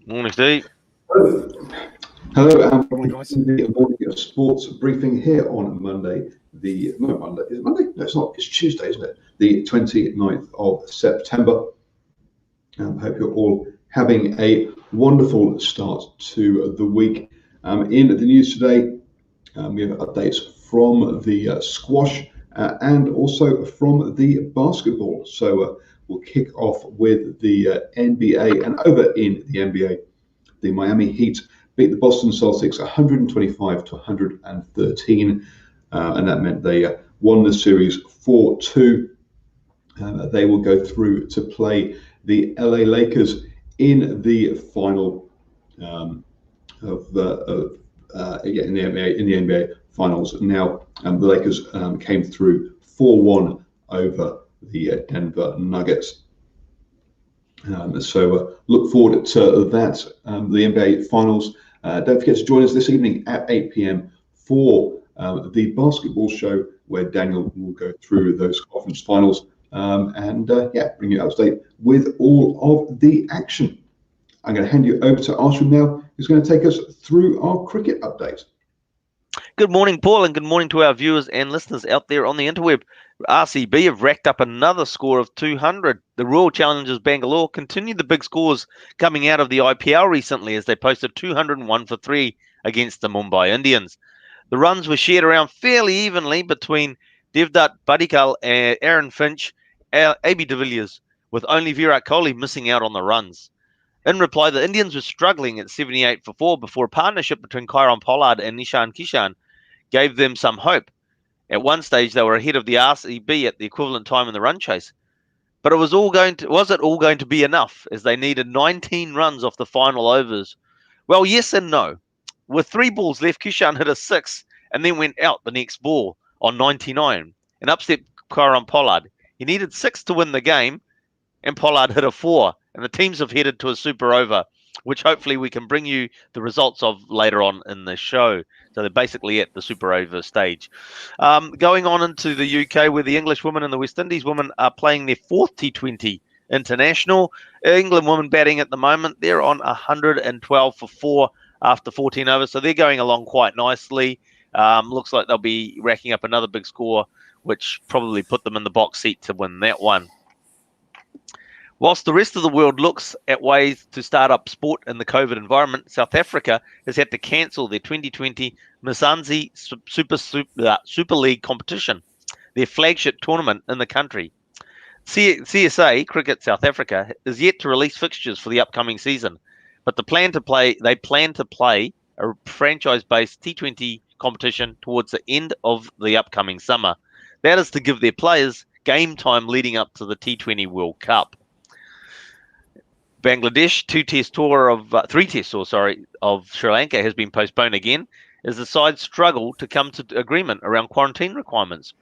Morning, Steve. Hello, and welcome to the morning sports briefing here on Monday. Monday. Is it Monday? No, it's not. It's Tuesday, isn't it? The 29th of September. Hope you're all having a wonderful start to the week. In the news today, we have updates from the squash and also from the basketball. So we'll kick off with the NBA, and over in the NBA, the Miami Heat beat the Boston Celtics 125 to 113, and that meant they won the series 4-2. They will go through to play the LA Lakers in the final in the NBA finals. Now the Lakers came through 4-1 over the Denver Nuggets. So look forward to that, the NBA Finals. Don't forget to join us this evening at 8 p.m. for the basketball show, where Daniel will go through those conference finals and bring you up to date with all of the action. I'm going to hand you over to Arshad now, who's going to take us through our cricket update. Good morning, Paul, and good morning to our viewers and listeners out there on the interweb. RCB have racked up another score of 200. The Royal Challengers Bangalore continued the big scores coming out of the IPL recently, as they posted 201 for 3 against the Mumbai Indians. The runs were shared around fairly evenly between Devdutt Padikkal, Aaron Finch, AB de Villiers, with only Virat Kohli missing out on the runs. In reply, the Indians were struggling at 78 for 4 before a partnership between Kieron Pollard and Nishan Kishan gave them some hope. At one stage, they were ahead of the RCB at the equivalent time in the run chase. But was it all going to be enough, as they needed 19 runs off the final overs? Well, yes and no. With 3 balls left, Kishan hit a 6 and then went out the next ball on 99 and upset Kieron Pollard. He needed 6 to win the game, and Pollard hit a 4, and the teams have headed to a super over, which hopefully we can bring you the results of later on in the show. So they're basically at the super over stage. Going on into the UK, where the English women and the West Indies women are playing their 4th T20 international. England women batting at the moment, they're on 112 for 4 after 14 overs, so they're going along quite nicely. Looks like they'll be racking up another big score, which probably put them in the box seat to win that one. Whilst the rest of the world looks at ways to start up sport in the COVID environment, South Africa has had to cancel their 2020 Mzansi Super League competition, their flagship tournament in the country. CSA Cricket South Africa is yet to release fixtures for the upcoming season, but they plan to play a franchise-based T20 competition towards the end of the upcoming summer. That is to give their players game time leading up to the T20 World Cup. Bangladesh 3-test tour of Sri Lanka has been postponed again, as the sides struggle to come to agreement around quarantine requirements.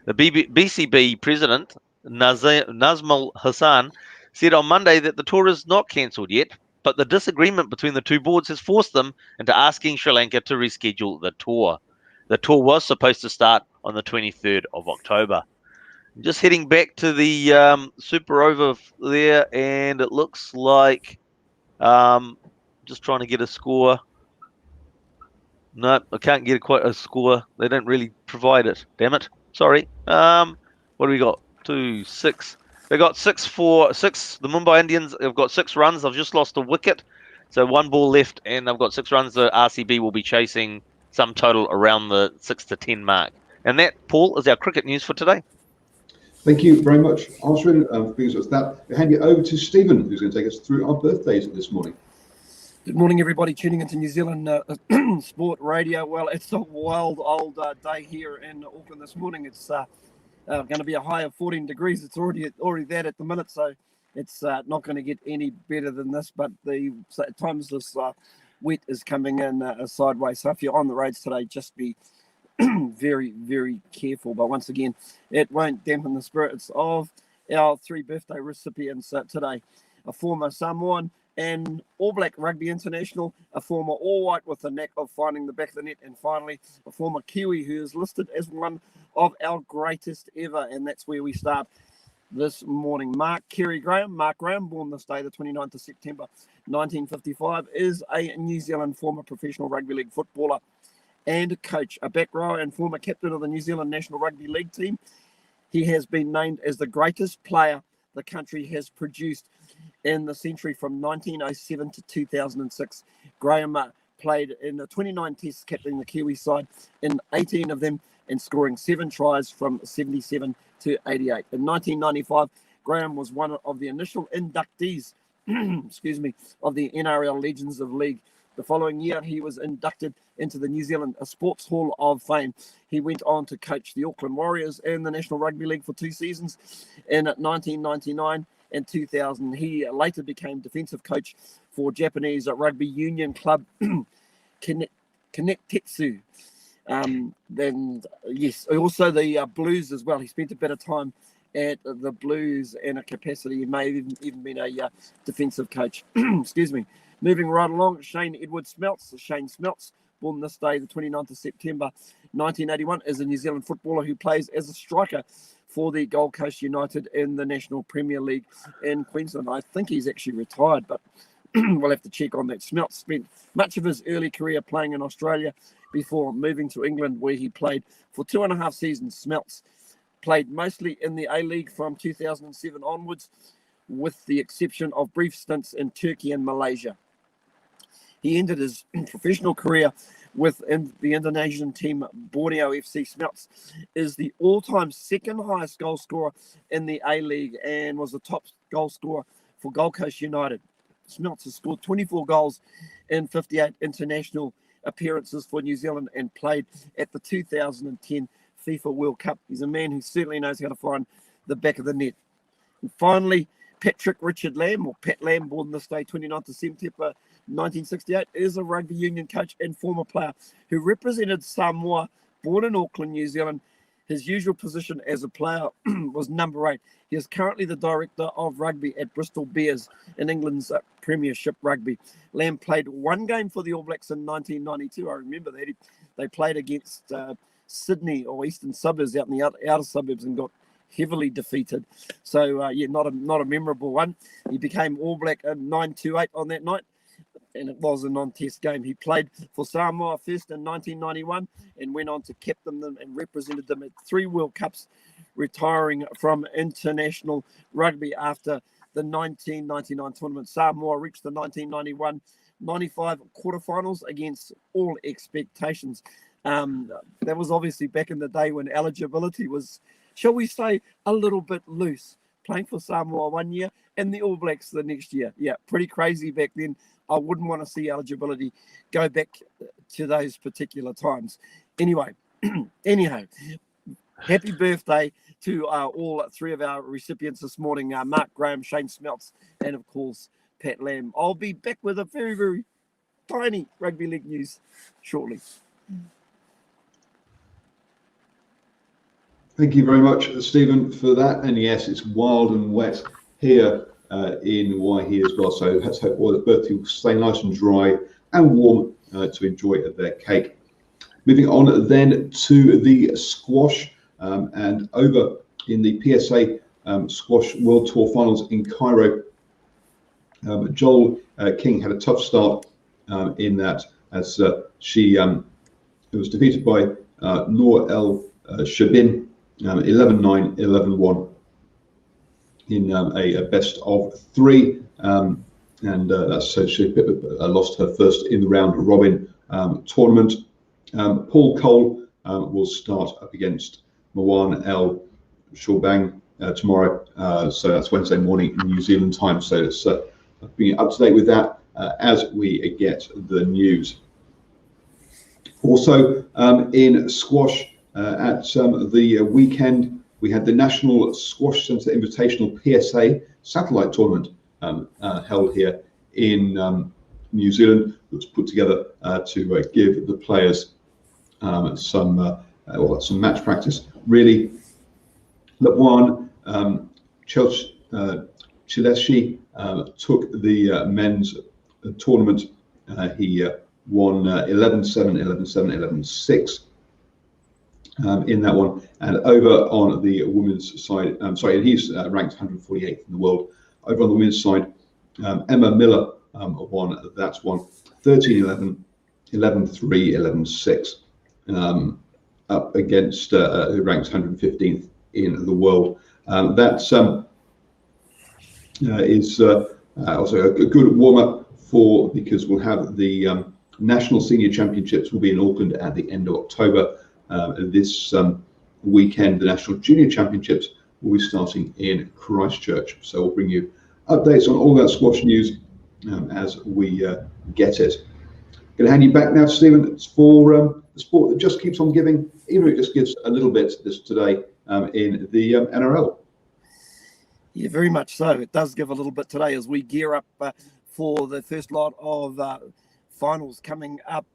The BCB president, Nazmul Hassan, said on Monday that the tour is not cancelled yet, but the disagreement between the two boards has forced them into asking Sri Lanka to reschedule the tour. The tour was supposed to start on the 23rd of October. Just heading back to the super over there, and it looks like just trying to get a score. No, I can't get quite a score. They don't really provide it. Damn it. Sorry. What do we got? 2, 6. They got 6 for 6. The Mumbai Indians have got 6 runs. I've just lost a wicket. So 1 ball left, and I've got 6 runs. The RCB will be chasing some total around the 6 to 10 mark. And that, Paul, is our cricket news for today. Thank you very much, Arshad, for being with us. That I'll hand you over to Stephen, who's going to take us through our birthdays this morning. Good morning, everybody tuning into New Zealand Sport Radio. Well, it's a wild old day here in Auckland this morning. It's going to be a high of 14 degrees. It's already that at the minute, so it's not going to get any better than this. But at times this wet is coming in sideways. So if you're on the roads today, just be very, very careful. But once again, it won't dampen the spirits of our 3 birthday recipients today. A former Samoan and All Black Rugby International, a former All White with the knack of finding the back of the net, and finally a former Kiwi who is listed as one of our greatest ever. And that's where we start. this morning. Mark Graham, born this day, the 29th of September 1955, is a New Zealand former professional rugby league footballer and coach, a back rower and former captain of the New Zealand National Rugby League team. He has been named as the greatest player the country has produced in the century from 1907 to 2006. Graham played in the 29 tests, captaining the Kiwi side in 18 of them and scoring 7 tries from 77 to 88. In 1995, Graham was one of the initial inductees of the NRL Legends of League. The following year, he was inducted into the New Zealand Sports Hall of Fame. He went on to coach the Auckland Warriors in the National Rugby League for 2 seasons. In 1999 and 2000, he later became defensive coach for Japanese rugby union club Kanetetsu. Then, yes, also the Blues as well. He spent a bit of time at the Blues in a capacity. He may have even been a defensive coach. Excuse me. Moving right along, Shane Edward Smeltz. Shane Smeltz, born this day, the 29th of September 1981, is a New Zealand footballer who plays as a striker for the Gold Coast United in the National Premier League in Queensland. I think he's actually retired, but we'll have to check on that. Smeltz spent much of his early career playing in Australia before moving to England, where he played for 2.5 seasons. Smeltz played mostly in the A-League from 2007 onwards, with the exception of brief stints in Turkey and Malaysia. He ended his professional career with the Indonesian team Borneo FC. Smeltz is the all-time second highest goal scorer in the A-League and was the top goal scorer for Gold Coast United. Smeltz has scored 24 goals in 58 international appearances for New Zealand and played at the 2010 FIFA World Cup. He's a man who certainly knows how to find the back of the net. And finally, Patrick Richard Lamb, or Pat Lamb, born this day, 29th of September 1968, is a rugby union coach and former player who represented Samoa, born in Auckland, New Zealand. His usual position as a player was number 8. He is currently the director of rugby at Bristol Bears in England's Premiership Rugby. Lamb played 1 game for the All Blacks in 1992. I remember that. They played against Sydney or Eastern Suburbs out in the outer suburbs and got heavily defeated. So, not a memorable one. He became All Black in 928 on that night, and it was a non-test game. He played for Samoa first in 1991 and went on to captain them and represented them at 3 World Cups, retiring from international rugby after the 1999 tournament. Samoa reached the 1991-95 quarterfinals against all expectations. That was obviously back in the day when eligibility was, shall we say, a little bit loose. Playing for Samoa 1 year and the All Blacks the next year. Yeah, pretty crazy back then. I wouldn't want to see eligibility go back to those particular times. Anyway, anyhow, happy birthday to all 3 of our recipients this morning, Mark Graham, Shane Smeltz, and of course, Pat Lamb. I'll be back with a very, very tiny rugby league news shortly. Thank you very much, Stephen, for that. And yes, it's wild and wet here in Waihi as well. So let's hope all the birthday will stay nice and dry and warm to enjoy their cake. Moving on then to the squash and over in the PSA Squash World Tour Finals in Cairo. Joel King had a tough start in that as she was defeated by Noor El Shabin 11-9, 11-1 in a best of 3, and that's so she lost her first in the round robin tournament. Paul Cole will start up against Marwan El Shourbang tomorrow, so that's Wednesday morning in New Zealand time. So it's being up to date with that as we get the news. Also in squash. At the weekend, we had the National Squash Centre Invitational PSA Satellite Tournament held here in New Zealand. It was put together to give the players some match practice. Really, Lepuan Chileshi took the men's tournament. He won 11-7, 11-7, 11-6. in that one. And over on the women's side, and he's ranked 148th in the world. Over on the women's side, Emma Miller won that one, 13-11, 11-3, 11-6, up against who ranks 115th in the world. That is also a good warm-up because we'll have the National Senior Championships will be in Auckland at the end of October. This weekend, the National Junior Championships will be starting in Christchurch. So we'll bring you updates on all that squash news as we get it. Going to hand you back now to Stephen. It's for the sport that just keeps on giving, even if it just gives a little bit this today in the NRL. Yeah, very much so. It does give a little bit today as we gear up for the first lot of finals coming up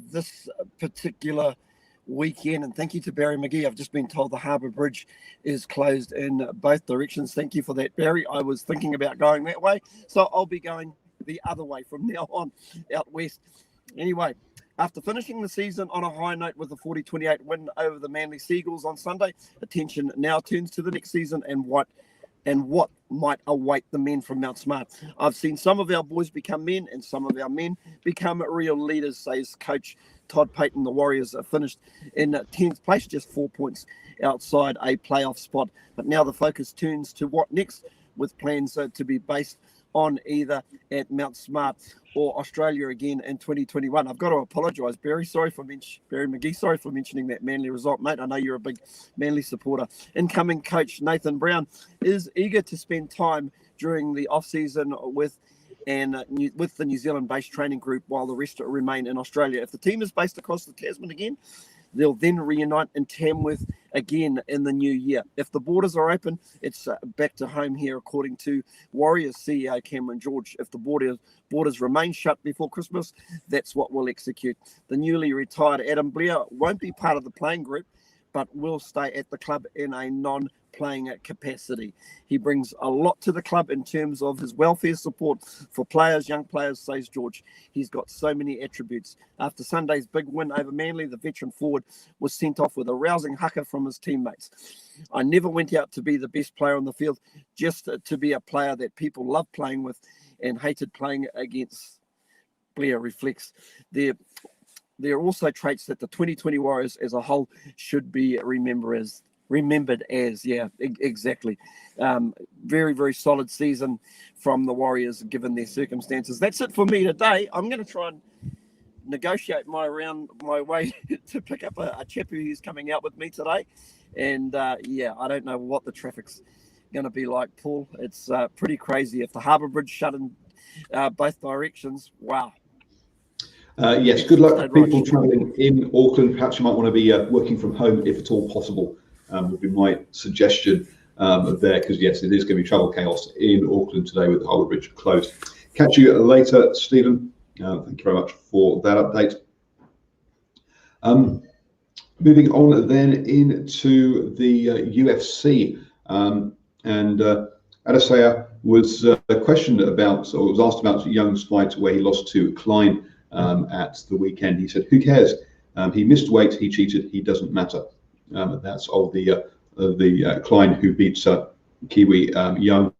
this particular weekend. And thank you to Barry McGee. I've just been told the Harbour Bridge is closed in both directions. Thank you for that, Barry. I was thinking about going that way, so I'll be going the other way from now on, out west. Anyway, after finishing the season on a high note with a 40-28 win over the Manly Seagulls on Sunday, attention now turns to the next season and what might await the men from Mount Smart. I've seen some of our boys become men and some of our men become real leaders, says coach Todd Payton. The Warriors are finished in 10th place, just 4 points outside a playoff spot. But now the focus turns to what next, with plans to be based on either at Mount Smart or Australia again in 2021. I've got to apologise, Barry. Barry McGee. Sorry for mentioning that Manly result, mate. I know you're a big Manly supporter. Incoming coach Nathan Brown is eager to spend time during the off-season with the New Zealand-based training group while the rest remain in Australia. If the team is based across the Tasman again, they'll then reunite in Tamworth again in the new year. If the borders are open, it's back to home here, according to Warriors CEO Cameron George. If the borders remain shut before Christmas, that's what we'll execute. The newly retired Adam Blair won't be part of the playing group, but will stay at the club in a non-playing capacity. He brings a lot to the club in terms of his welfare support for players, young players, says George. He's got so many attributes. After Sunday's big win over Manly, the veteran forward was sent off with a rousing haka from his teammates. I never went out to be the best player on the field, just to be a player that people loved playing with and hated playing against. Blair reflects. There are also traits that the 2020 Warriors as a whole should be remembered as. Yeah, exactly. Very, very solid season from the Warriors given their circumstances. That's it for me today. I'm going to try and negotiate my way to pick up a chap who's coming out with me today. And I don't know what the traffic's going to be like, Paul. It's pretty crazy. If the Harbour Bridge shut in both directions, wow. Yes, good luck to people travelling in Auckland. Perhaps you might want to be working from home if at all possible, would be my suggestion there, because yes, it is going to be travel chaos in Auckland today with the Harbour Bridge closed. Catch you later, Stephen. Thank you very much for that update. Moving on then into the UFC, and Adesanya was questioned about, or was asked about Young's fight where he lost to Klein at the weekend. He said, "Who cares? He missed weight. He cheated. He doesn't matter." That's of the Klein who beats Kiwi Young.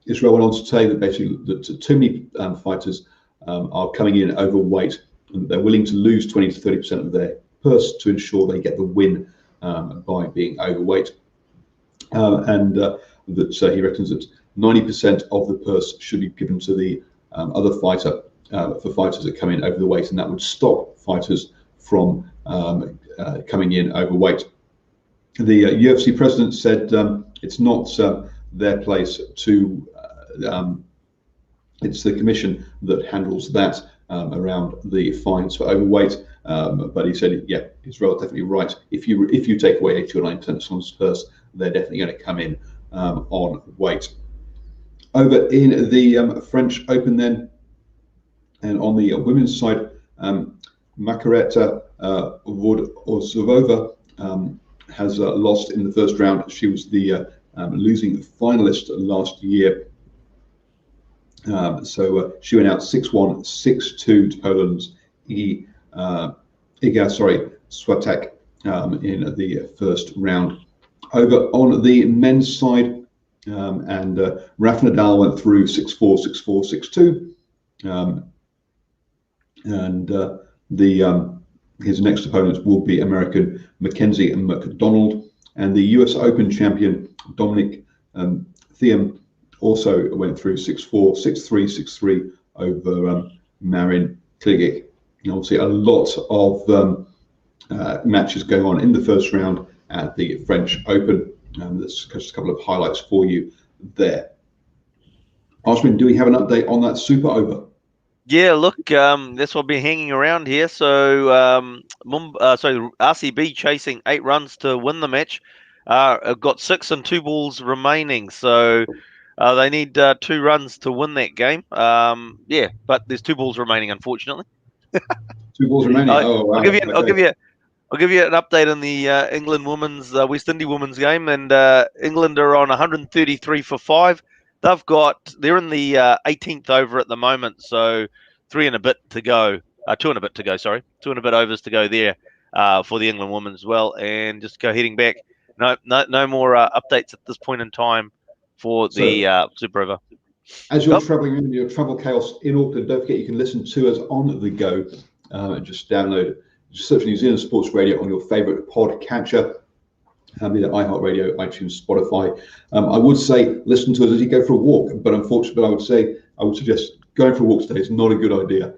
Israel went on to say that basically that too many fighters are coming in overweight, and they're willing to lose 20 to 30% of their purse to ensure they get the win by being overweight. And that he reckons that 90% of the purse should be given to the other fighter for fighters that come in over the weight, and that would stop fighters from coming in overweight. The UFC president said it's not their place to, it's the commission that handles that around the fines for overweight. But he said, yeah, Israel definitely right. If you take away 80 or 90% of someone's purse, they're definitely going to come in on weight. Over in the French Open then, and on the women's side, Margareta Vondrousova has lost in the first round. She was the losing finalist last year. So she went out 6-1, 6-2 to Poland's Iga Swiatek. in the first round. Over on the men's side, and Rafa Nadal went through 6-4, 6-4, 6-2. His next opponents will be American Mackenzie McDonald, and the US Open champion Dominic Thiem also went through 6-4, 6-3, 6-3 over Marin Cilic. Obviously, a lot of matches going on in the first round at the French Open. There's just a couple of highlights for you there. Ashwin, do we have an update on that Super Over? Yeah, look, that's what I've been hanging around here. So, RCB chasing 8 runs to win the match. Have got 6 and 2 balls remaining. So, they need 2 runs to win that game. Yeah, but there's 2 balls remaining, unfortunately. 2 balls remaining. I'll give you an update on the England women's West Indies women's game, and England are on 133 for 5. They're in the 18th over at the moment, so 3 and a bit to go. 2 and a bit to go. Sorry, 2 and a bit overs to go there for the England women as well. And just heading back. No more updates at this point in time for the Super Over. As you're traveling in your travel chaos in Auckland, don't forget you can listen to us on the go. Just download, just search New Zealand Sports Radio on your favourite podcatcher. Be that iHeartRadio, iTunes, Spotify. I would say listen to us as you go for a walk, but unfortunately, I would suggest going for a walk today is not a good idea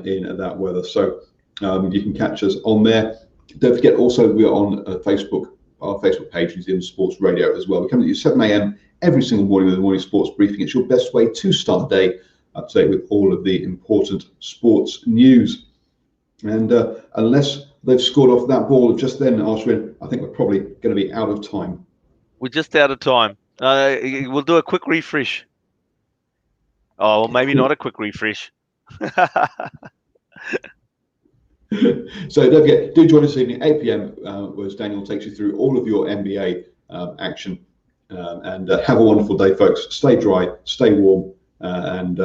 in that weather. So you can catch us on there. Don't forget also we're on Facebook, our Facebook page, New Zealand Sports Radio as well. We come at you 7 a.m. every single morning with the morning sports briefing. It's your best way to start the day up to date with all of the important sports news. And unless they've scored off that ball just then, Ashwin, I think we're probably going to be out of time. We're just out of time. We'll do a quick refresh. Oh, well, maybe not a quick refresh. So don't forget, do join us this evening, 8 p.m, where Daniel takes you through all of your NBA action. And have a wonderful day, folks. Stay dry, stay warm, and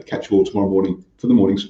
catch you all tomorrow morning for the morning sports.